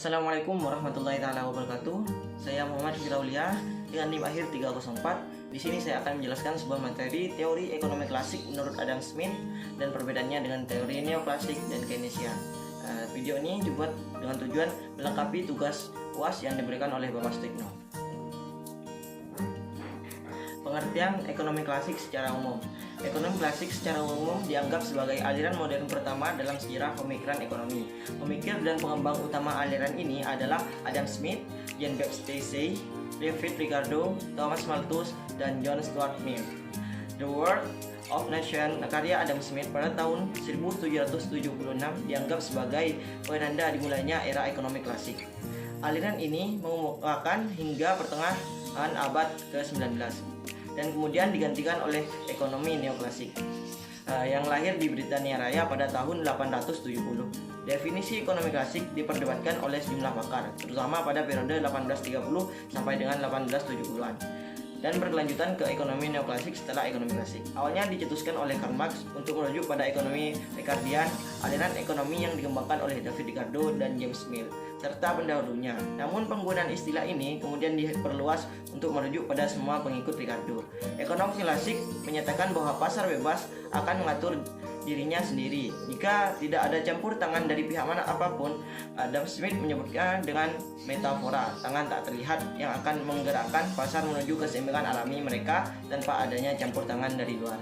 Assalamualaikum warahmatullahi taala wabarakatuh. Saya Muhammad Firaulia dengan NIM akhir 304. Di sini saya akan menjelaskan sebuah materi teori ekonomi klasik menurut Adam Smith dan perbedaannya dengan teori neoklasik dan Keynesian. Video ini dibuat dengan tujuan melengkapi tugas UAS yang diberikan oleh Bapak Sutikno. Pengertian ekonomi klasik secara umum. Ekonomi klasik secara umum dianggap sebagai aliran modern pertama dalam sejarah pemikiran ekonomi. Pemikir dan pengembang utama aliran ini adalah Adam Smith, Jean-Baptiste Say, David Ricardo, Thomas Malthus, dan John Stuart Mill. The World of Nations karya Adam Smith pada tahun 1776 dianggap sebagai penanda dimulainya era ekonomi klasik. Aliran ini mengemukakan hingga pertengahan abad ke-19 dan kemudian digantikan oleh ekonomi neoklasik yang lahir di Britania Raya pada tahun 870. Definisi ekonomi klasik diperdebatkan oleh sejumlah pakar, terutama pada periode 1830 sampai dengan 1870-an, dan berkelanjutan ke ekonomi neoklasik setelah ekonomi klasik. Awalnya dicetuskan oleh Karl Marx untuk merujuk pada ekonomi Ricardian, aliran ekonomi yang dikembangkan oleh David Ricardo dan James Mill, serta pendahulunya. Namun penggunaan istilah ini kemudian diperluas untuk merujuk pada semua pengikut Ricardo. Ekonomi klasik menyatakan bahwa pasar bebas akan mengatur dirinya sendiri jika tidak ada campur tangan dari pihak mana apapun. Adam Smith menyebutnya dengan metafora tangan tak terlihat yang akan menggerakkan pasar menuju keseimbangan alami mereka tanpa adanya campur tangan dari luar.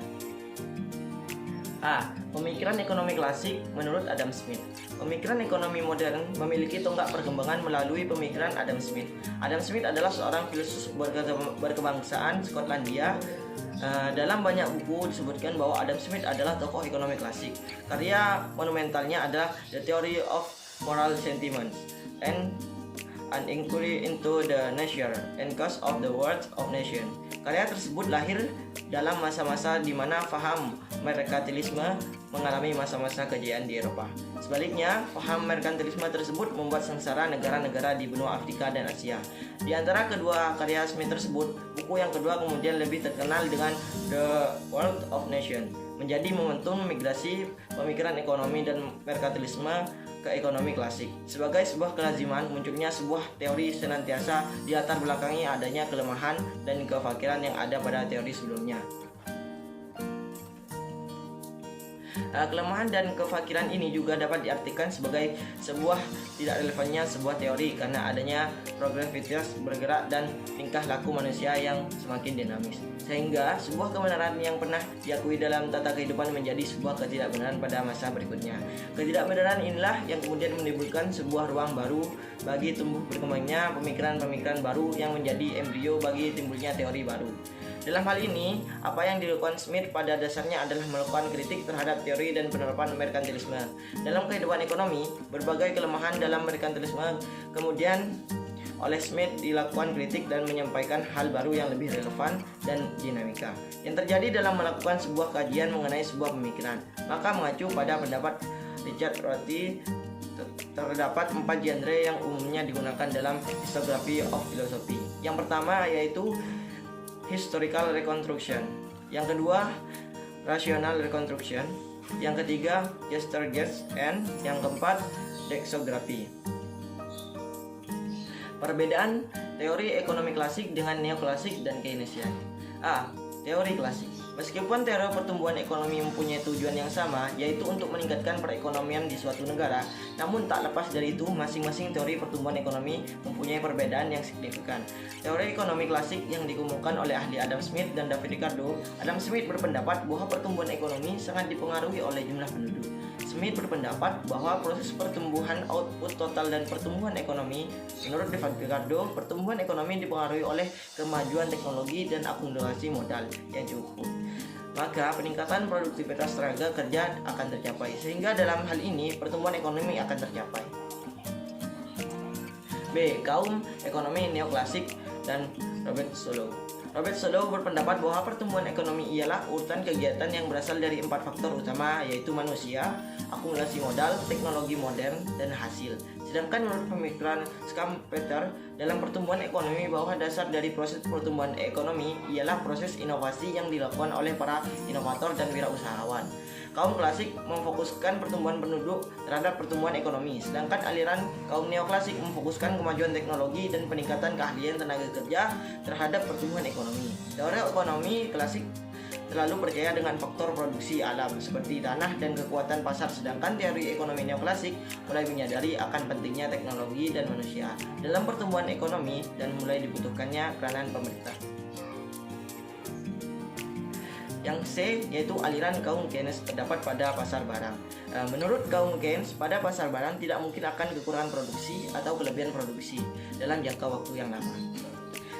Pemikiran ekonomi klasik menurut Adam Smith. Pemikiran ekonomi modern memiliki tonggak perkembangan melalui pemikiran Adam Smith. Adam Smith adalah seorang filsuf berkebangsaan Skotlandia. Dalam banyak buku disebutkan bahwa Adam Smith adalah tokoh ekonomi klasik. Karya monumentalnya adalah The Theory of Moral Sentiments and An Inquiry into the Nature and Cause of the World of Nation. Karya tersebut lahir dalam masa-masa di mana faham merkantilisme mengalami masa-masa kejayaan di Eropa. Sebaliknya, faham merkantilisme tersebut membuat sengsara negara-negara di benua Afrika dan Asia. Di antara kedua karya Smith tersebut, buku yang kedua kemudian lebih terkenal dengan The World of Nation, menjadi momentum migrasi pemikiran ekonomi dan merkantilisme ke ekonomi klasik. Sebagai sebuah kelaziman, munculnya sebuah teori senantiasa dilatar belakangi adanya kelemahan dan kefakiran yang ada pada teori sebelumnya. Kelemahan dan kefakiran ini juga dapat diartikan sebagai sebuah tidak relevannya sebuah teori karena adanya progresivitas bergerak dan tingkah laku manusia yang semakin dinamis, sehingga sebuah kebenaran yang pernah diakui dalam tata kehidupan menjadi sebuah ketidakbenaran pada masa berikutnya. Ketidakbenaran inilah yang kemudian menimbulkan sebuah ruang baru bagi tumbuh berkembangnya pemikiran-pemikiran baru yang menjadi embrio bagi timbulnya teori baru. Dalam hal ini, apa yang dilakukan Smith pada dasarnya adalah melakukan kritik terhadap teori dan penerapan merkantilisme. Dalam kehidupan ekonomi, berbagai kelemahan dalam merkantilisme kemudian oleh Smith dilakukan kritik dan menyampaikan hal baru yang lebih relevan dan dinamika yang terjadi dalam melakukan sebuah kajian mengenai sebuah pemikiran. Maka mengacu pada pendapat Richard Rorty, terdapat 4 genre yang umumnya digunakan dalam historiography of philosophy. Yang pertama yaitu historical reconstruction, yang kedua rational reconstruction, yang ketiga Yestergates, and yang keempat lexicography. Perbedaan teori ekonomi klasik dengan neoklasik dan Keynesian. Teori klasik. Meskipun teori pertumbuhan ekonomi mempunyai tujuan yang sama, yaitu untuk meningkatkan perekonomian di suatu negara, namun tak lepas dari itu, masing-masing teori pertumbuhan ekonomi mempunyai perbedaan yang signifikan. Teori ekonomi klasik yang dikemukakan oleh ahli Adam Smith dan David Ricardo. Adam Smith berpendapat bahwa pertumbuhan ekonomi sangat dipengaruhi oleh jumlah penduduk. Smith berpendapat bahwa proses pertumbuhan output total dan pertumbuhan ekonomi. Menurut David Ricardo, pertumbuhan ekonomi dipengaruhi oleh kemajuan teknologi dan akumulasi modal yang cukup. Maka peningkatan produktivitas tenaga kerja akan tercapai, sehingga dalam hal ini pertumbuhan ekonomi akan tercapai. B. Kaum ekonomi neoklasik dan Robert Solow. Robert Solow berpendapat bahwa pertumbuhan ekonomi ialah urutan kegiatan yang berasal dari 4 faktor utama, yaitu manusia, akumulasi modal, teknologi modern, dan hasil, Sedangkan menurut pemikiran Schumpeter, dalam pertumbuhan ekonomi bawah dasar dari proses pertumbuhan ekonomi ialah proses inovasi yang dilakukan oleh para inovator dan wirausahawan. Kaum klasik memfokuskan pertumbuhan penduduk terhadap pertumbuhan ekonomi, sedangkan aliran kaum neoklasik memfokuskan kemajuan teknologi dan peningkatan keahlian tenaga kerja terhadap pertumbuhan ekonomi. Teori ekonomi klasik terlalu percaya dengan faktor produksi alam seperti tanah dan kekuatan pasar, sedangkan teori ekonomi neoklasik mulai menyadari akan pentingnya teknologi dan manusia dalam pertumbuhan ekonomi dan mulai dibutuhkannya peranan pemerintah. Yang C yaitu aliran kaum Keynes terdapat pada pasar barang. Menurut kaum Keynes, pada pasar barang tidak mungkin akan kekurangan produksi atau kelebihan produksi dalam jangka waktu yang lama,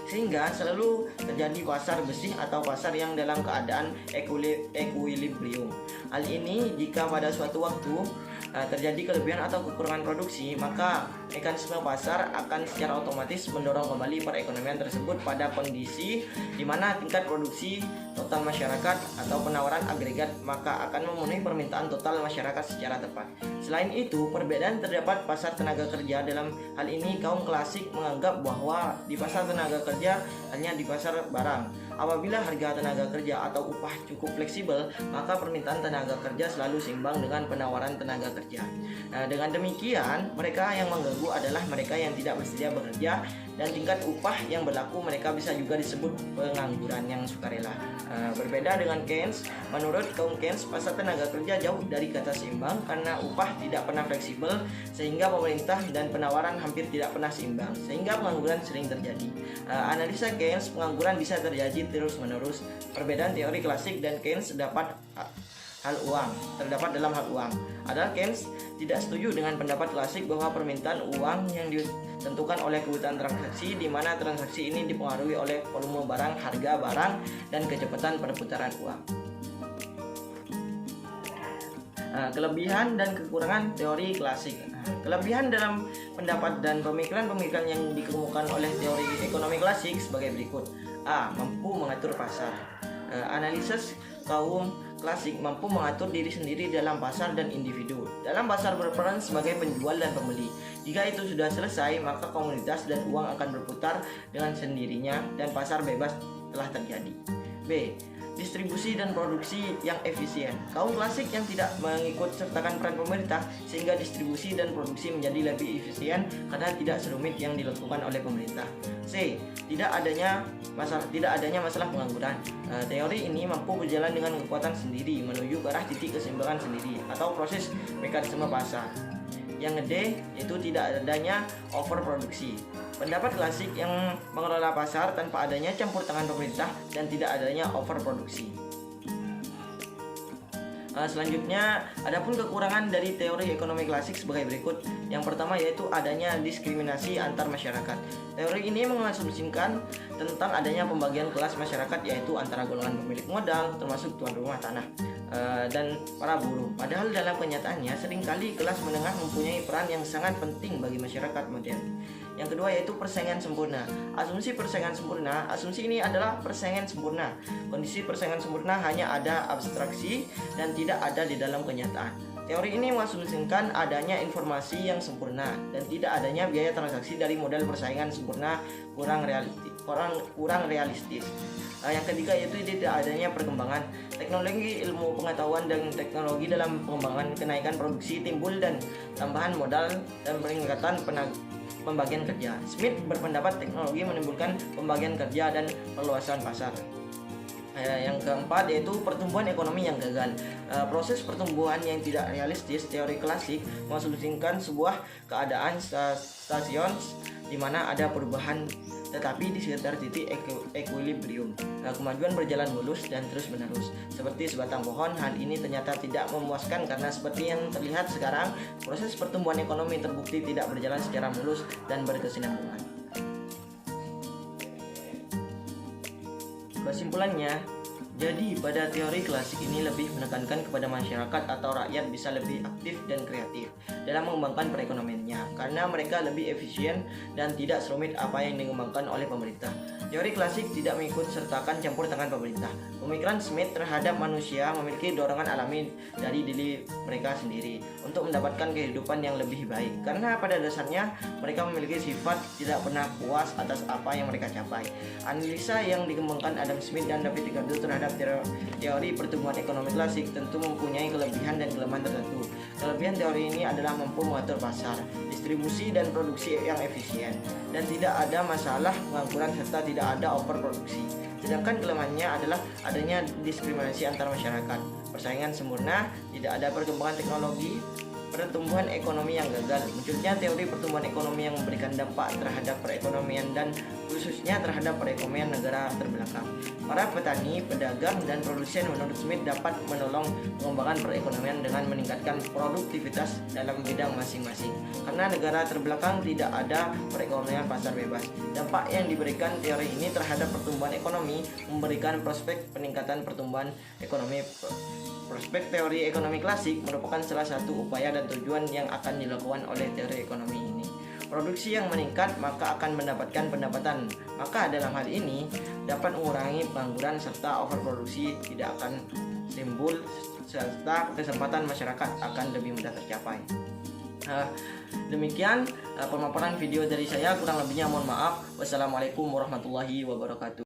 sehingga selalu terjadi pasar bersih atau pasar yang dalam keadaan equilibrium. Hal ini jika pada suatu waktu terjadi kelebihan atau kekurangan produksi, maka mekanisme pasar akan secara otomatis mendorong kembali perekonomian tersebut pada kondisi di mana tingkat produksi total masyarakat atau penawaran agregat maka akan memenuhi permintaan total masyarakat secara tepat. Selain itu, perbedaan terdapat pasar tenaga kerja. Dalam hal ini kaum klasik menganggap bahwa di pasar tenaga kerja hanya di pasar barang. Apabila harga tenaga kerja atau upah cukup fleksibel, maka permintaan tenaga kerja selalu seimbang dengan penawaran tenaga kerja. Dengan demikian, mereka yang mengganggu adalah mereka yang tidak bersedia bekerja, dan tingkat upah yang berlaku mereka bisa juga disebut pengangguran yang sukarela. Berbeda dengan Keynes, menurut kaum Keynes, pasar tenaga kerja jauh dari kata seimbang karena upah tidak pernah fleksibel, sehingga pemerintah dan penawaran hampir tidak pernah seimbang, sehingga pengangguran sering terjadi. Analisa Keynes, pengangguran bisa terjadi terus-menerus. Perbedaan teori klasik dan Keynes terdapat dalam hal uang. Adalah Keynes tidak setuju dengan pendapat klasik bahwa permintaan uang yang ditentukan oleh kebutuhan transaksi, di mana transaksi ini dipengaruhi oleh volume barang, harga barang, dan kecepatan perputaran uang. Kelebihan dan kekurangan teori klasik. Kelebihan dalam pendapat dan pemikiran-pemikiran yang dikemukakan oleh teori ekonomi klasik sebagai berikut. A. Mampu mengatur pasar. Analisis kaum klasik mampu mengatur diri sendiri dalam pasar dan individu. Dalam pasar berperan sebagai penjual dan pembeli. Jika itu sudah selesai, maka komunitas dan uang akan berputar dengan sendirinya dan pasar bebas telah terjadi. B. Distribusi dan produksi yang efisien. Kaum klasik yang tidak mengikut sertakan peran pemerintah, sehingga distribusi dan produksi menjadi lebih efisien karena tidak serumit yang dilakukan oleh pemerintah. C. Tidak adanya masalah pengangguran. Teori ini mampu berjalan dengan kekuatan sendiri menuju ke arah titik keseimbangan sendiri atau proses mekanisme pasar. Yang D itu tidak adanya overproduksi. Pendapat klasik yang mengelola pasar tanpa adanya campur tangan pemerintah dan tidak adanya overproduksi. Selanjutnya, adapun kekurangan dari teori ekonomi klasik sebagai berikut. Yang pertama yaitu adanya diskriminasi antar masyarakat. Teori ini mengasumsikan tentang adanya pembagian kelas masyarakat, yaitu antara golongan pemilik modal termasuk tuan rumah tanah dan para buruh. Padahal dalam kenyataannya seringkali kelas menengah mempunyai peran yang sangat penting bagi masyarakat modern. Yang kedua yaitu persaingan sempurna. Asumsi persaingan sempurna. Asumsi ini adalah persaingan sempurna. Kondisi persaingan sempurna hanya ada abstraksi dan tidak ada di dalam kenyataan. Teori ini mengasumsikan adanya informasi yang sempurna dan tidak adanya biaya transaksi dari model persaingan sempurna kurang realistis. Yang ketiga yaitu tidak adanya perkembangan. Teknologi, ilmu pengetahuan, dan teknologi dalam pengembangan kenaikan produksi timbul dan tambahan modal dan peningkatan pembagian kerja. Smith berpendapat teknologi menimbulkan pembagian kerja dan perluasan pasar. Yang keempat yaitu pertumbuhan ekonomi yang gagal. Proses pertumbuhan yang tidak realistis. Teori klasik mengasumsikan sebuah keadaan stasiun di mana ada perubahan tetapi di sekitar titik equilibrium. Kemajuan berjalan mulus dan terus menerus seperti sebatang pohon. Hal ini ternyata tidak memuaskan karena seperti yang terlihat sekarang, proses pertumbuhan ekonomi terbukti tidak berjalan secara mulus dan berkesinambungan. Kesimpulannya, jadi pada teori klasik ini lebih menekankan kepada masyarakat atau rakyat bisa lebih aktif dan kreatif. dalam mengembangkan perekonomiannya karena mereka lebih efisien dan tidak serumit apa yang dikembangkan oleh pemerintah. Teori klasik tidak mengikut sertakan campur tangan pemerintah. Pemikiran Smith terhadap manusia memiliki dorongan alami dari diri mereka sendiri untuk mendapatkan kehidupan yang lebih baik karena pada dasarnya mereka memiliki sifat tidak pernah puas atas apa yang mereka capai. Analisa yang dikembangkan Adam Smith dan David Ricardo terhadap teori pertumbuhan ekonomi klasik tentu mempunyai kelebihan dan kelemahan tertentu. Kelebihan teori ini adalah mampu mengatur pasar, distribusi dan produksi yang efisien, dan tidak ada masalah pengangguran serta tidak ada overproduksi. Sedangkan kelemahannya adalah adanya diskriminasi antar masyarakat, persaingan sempurna, tidak ada perkembangan teknologi, pertumbuhan ekonomi yang gagal, munculnya teori pertumbuhan ekonomi yang memberikan dampak terhadap perekonomian dan khususnya terhadap perekonomian negara terbelakang. Para petani, pedagang, dan produsen menurut Smith dapat menolong pengembangan perekonomian dengan meningkatkan produktivitas dalam bidang masing-masing. Karena negara terbelakang tidak ada perekonomian pasar bebas. Dampak yang diberikan teori ini terhadap pertumbuhan ekonomi memberikan prospek peningkatan pertumbuhan ekonomi. Prospek teori ekonomi klasik merupakan salah satu upaya dan tujuan yang akan dilakukan oleh teori ekonomi ini. Produksi yang meningkat maka akan mendapatkan pendapatan, maka dalam hal ini dapat mengurangi pengangguran serta overproduksi tidak akan timbul serta kesempatan masyarakat akan lebih mudah tercapai. Demikian pemaparan video dari saya, kurang lebihnya mohon maaf. Wassalamualaikum warahmatullahi wabarakatuh.